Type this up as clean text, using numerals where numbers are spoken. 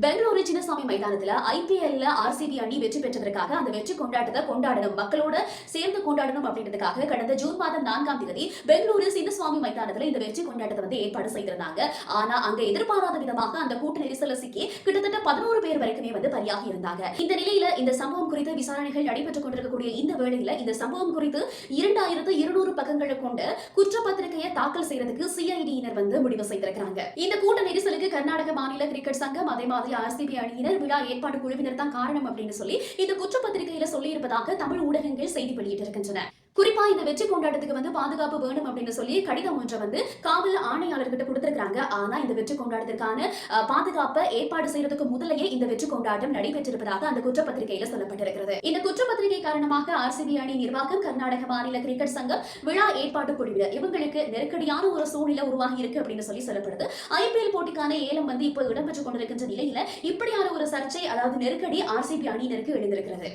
பெங்களூரு சின்னசாமி மைதானத்துல ஐபிஎல்ல ஆர்சிபி அணி வெற்றி பெற்றதற்காக அந்த வெற்றி கொண்டாட்டத்தை கொண்டாடணும், மக்களோட சேர்ந்து கொண்டாடணும் அப்படின்றதுக்காக கடந்த ஜூன் மாதம் 4ஆம் தேதி பெங்களூரு சின்னசுவாமி மைதானத்துல இந்த வெற்றி கொண்டாட்டத்தை ஏற்பாடு செய்திருந்தாங்க. ஆனா அங்க எதிர்பாராத விதமாக அந்த கூட்ட நெரிசல சிக்கி கிட்டத்தட்ட 11 பேர் வரைக்குமே பலியாகி இருந்தாங்க. இந்த நிலையில இந்த சம்பவம் குறித்து விசாரணைகள் நடைபெற்றுக் கொண்டிருக்கக்கூடிய இந்த வேளையில இந்த சம்பவம் குறித்து 2200 பக்கங்களை கொண்ட குற்றப்பத்திரிகையை தாக்கல் செய்யறதுக்கு சிஐடியினர் முடிவு செய்திருக்கிறாங்க. இந்த கூட்ட நெரிசலுக்கு கர்நாடக மாநில கிரிக்கெட் சங்கம் அதே மாதிரி ஆர்சிபி அணியினர் விழா ஏற்பாடு குழுவினர் தான் காரணம் அப்படின்னு சொல்லி இந்த குற்றப்பத்திரிகையில சொல்லி இருப்பதாக தமிழ் ஊடகங்கள் செய்தி வெளியிட்டிருக்கின்றன. குறிப்பா இந்த வெற்றி கொண்டாட்டத்துக்கு பாதுகாப்பு வேணும் அப்படின்னு சொல்லி கடிதம் ஒன்றை காவல் ஆணையாளர்கிட்ட கொடுத்திருக்காங்க. ஆனா இந்த வெற்றி கொண்டாட்டத்திற்கான பாதுகாப்பை ஏற்பாடு செய்யறதுக்கு முதலையே இந்த வெற்றி கொண்டாட்டம் நடைபெற்றிருப்பதாக அந்த குற்றப்பத்திரிகையில சொல்லப்பட்டிருக்கிறது. இந்த குற்றப்பத்திரிகை காரணமாக ஆர்சிபி அணி நிர்வாகம், கர்நாடக மாநில கிரிக்கெட் சங்கம், விழா ஏற்பாட்டு குழுவினர் இவங்களுக்கு நெருக்கடியான ஒரு சூழ்நிலை உருவாகி இருக்கு அப்படின்னு சொல்லப்படுது. ஐபிஎல் போட்டிக்கான ஏலம் இப்போ இடம்பெற்றுக் கொண்டிருக்கின்ற நிலையில இப்படியான ஒரு சர்ச்சை, அதாவது நெருக்கடி ஆர்சிபி அணியினருக்கு எழுந்திருக்கிறது.